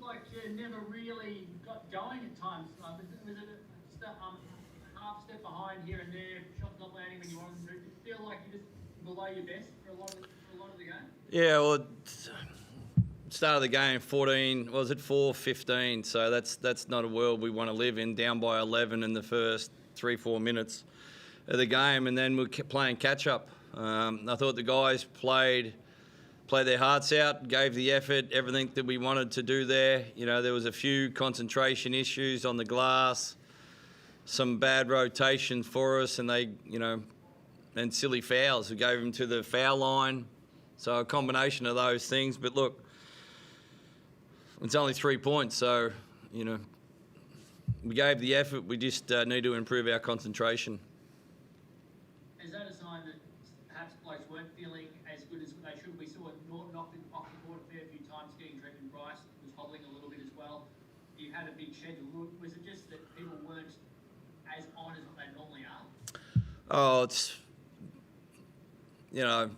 like you never really got going at times. Was it just a half step behind here and there, shots not landing when you wanted them to? Did you feel like you're just below your best for a lot of the game? Yeah, well, start of the game, 14, was it 4-15? So that's not a world we want to live in, down by 11 in the first 3-4 minutes of the game, and then we're playing catch-up. I thought the guys played their hearts out, gave the effort, everything that we wanted to do there. You know, there was a few concentration issues on the glass, some bad rotation for us, and they, you know, and silly fouls. We gave them to the foul line. So a combination of those things. But look, it's only 3 points, so, you know, we gave the effort. We just need to improve our concentration. Is that a sign that perhaps blokes weren't feeling as good as they should? We saw Norton knocked it off the board a fair few times, getting Trevor and Bryce was hobbling a little bit as well. You had a big schedule. Was it just that people weren't as on as what they normally are? Oh, it's, you know,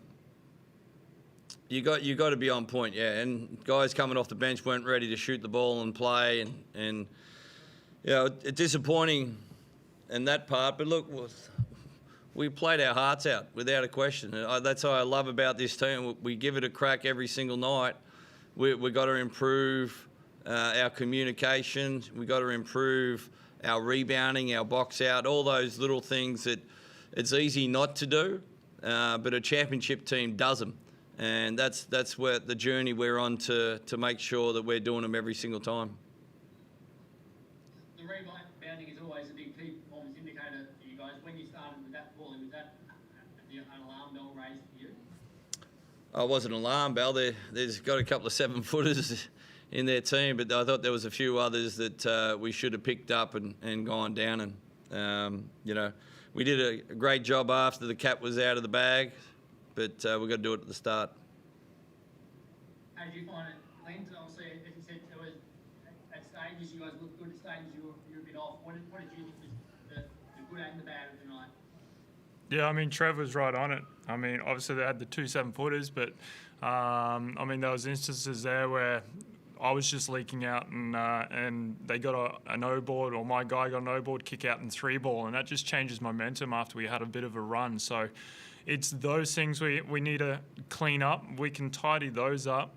you got to be on point, yeah. And guys coming off the bench weren't ready to shoot the ball and play, and you know, it's disappointing in that part. But look, we played our hearts out without a question. That's what I love about this team. We give it a crack every single night. We got to improve our communication. We got to improve our rebounding, our box out, all those little things that it's easy not to do, but a championship team does them. And that's where the journey we're on to make sure that we're doing them every single time. The rebounding is always a big key performance indicator for you guys. When you started with that ball, was that an alarm bell raised for you? Oh, it wasn't an alarm bell. There's got a couple of 7-footers in their team, but I thought there was a few others that we should have picked up and gone down. And, you know, we did a great job after the cap was out of the bag, but we've got to do it at the start. How did you find it, Clint? Obviously, as you said, it was at stages you guys looked good, at stages you were a bit off. What did you think was the good and the bad of the night? Yeah, I mean, Trevor's right on it. I mean, obviously they had the 2 7-footers, but I mean, there was instances there where I was just leaking out and they got an O-board, or my guy got an O-board kick out and 3-ball, and that just changes momentum after we had a bit of a run. So it's those things we need to clean up. We can tidy those up.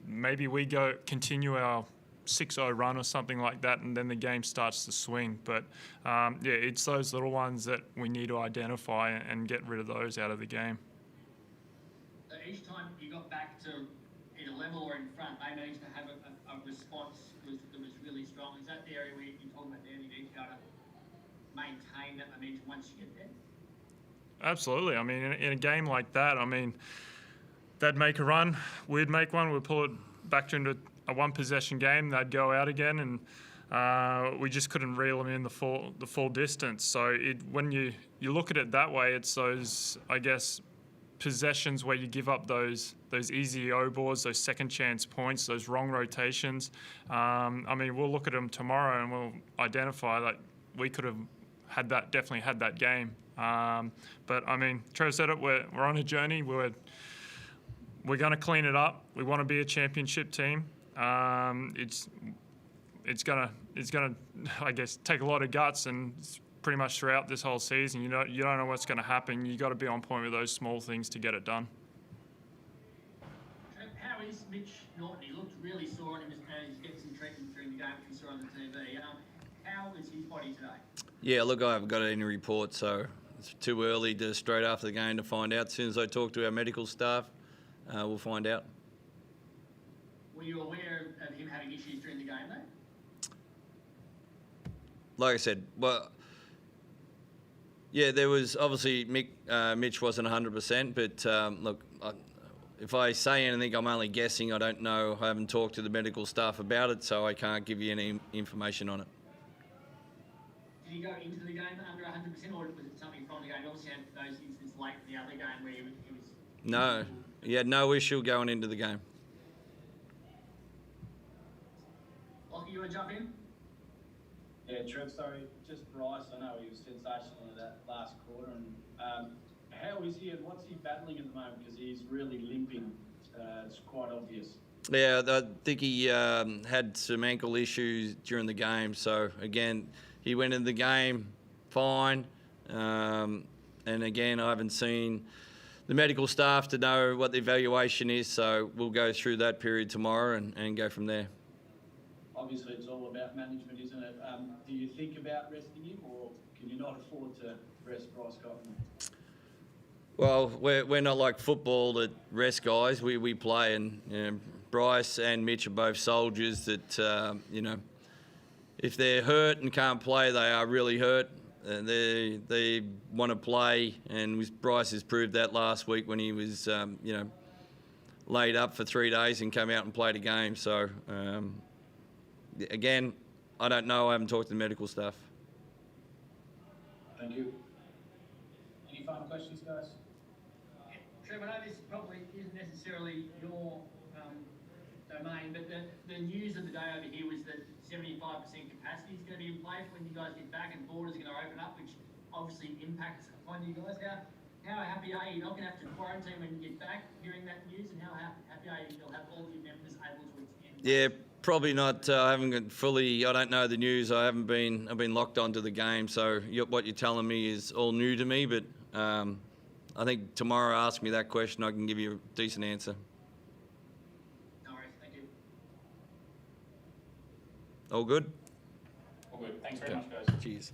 Maybe we continue our 6-0 run or something like that, and then the game starts to swing. But yeah, it's those little ones that we need to identify and get rid of those out of the game. So each time you got back to either level or in front, they managed to have a response that was really strong. Is that the area where you're talking about there, you need to be able to maintain that momentum once you get there? Absolutely. I mean, in a game like that, I mean, they'd make a run, we'd make one, we'd pull it back into a one-possession game, they'd go out again, and we just couldn't reel them in the full distance. So when you look at it that way, it's those, I guess, possessions where you give up those easy O-boards, those second chance points, those wrong rotations. I mean, we'll look at them tomorrow and we'll identify that we could have definitely had that game. But I mean, Trevor said it. We're on a journey. We're going to clean it up. We want to be a championship team. It's gonna I guess take a lot of guts, and pretty much throughout this whole season, you don't know what's going to happen. You got to be on point with those small things to get it done. How is Mitch Norton? He looked really sore on him as he gets some treatment during the game, which we saw on the TV. How is his body today? Yeah, look, I haven't got any reports, so it's too early to straight after the game to find out. As soon as I talk to our medical staff, we'll find out. Were you aware of him having issues during the game, though? Like I said, well, yeah, there was obviously Mitch wasn't 100%, but look, if I say anything, I'm only guessing. I don't know. I haven't talked to the medical staff about it, so I can't give you any information on it. Did he go into the game under 100%, or was it something from the game? He obviously had those incidents late in the other game where he was... No, he had no issue going into the game. Lockie, you want to jump in? Yeah, Trev, sorry, just Bryce. I know he was sensational in that last quarter. And how is he and what's he battling at the moment? Because he's really limping. It's quite obvious. Yeah, I think he had some ankle issues during the game. So, again, he went in the game fine. And, again, I haven't seen the medical staff to know what the evaluation is. So, we'll go through that period tomorrow and go from there. Obviously, it's all about management, isn't it? Do you think about resting him, or can you not afford to rest Bryce Cotton? Well, we're not like football that rest guys. We play, and Bryce and Mitch are both soldiers that, if they're hurt and can't play, they are really hurt. They want to play, and Bryce has proved that last week when he was, laid up for 3 days and came out and played a game. So, again, I don't know. I haven't talked to the medical staff. Thank you. Any final questions, guys? Trevor, I know this probably isn't necessarily your domain, but the news of the day over here was that 75% capacity is going to be in place when you guys get back and borders are going to open up, which obviously impacts upon you guys. How happy are you? You're not going to have to quarantine when you get back hearing that news, and how happy are you you'll have all of your members able to attend? Yeah, probably not. I haven't got fully. I don't know the news. I've been locked onto the game, so what you're telling me is all new to me. But I think tomorrow, ask me that question, I can give you a decent answer. No worries, thank you. All good? All good. Thanks very much, guys. Cheers.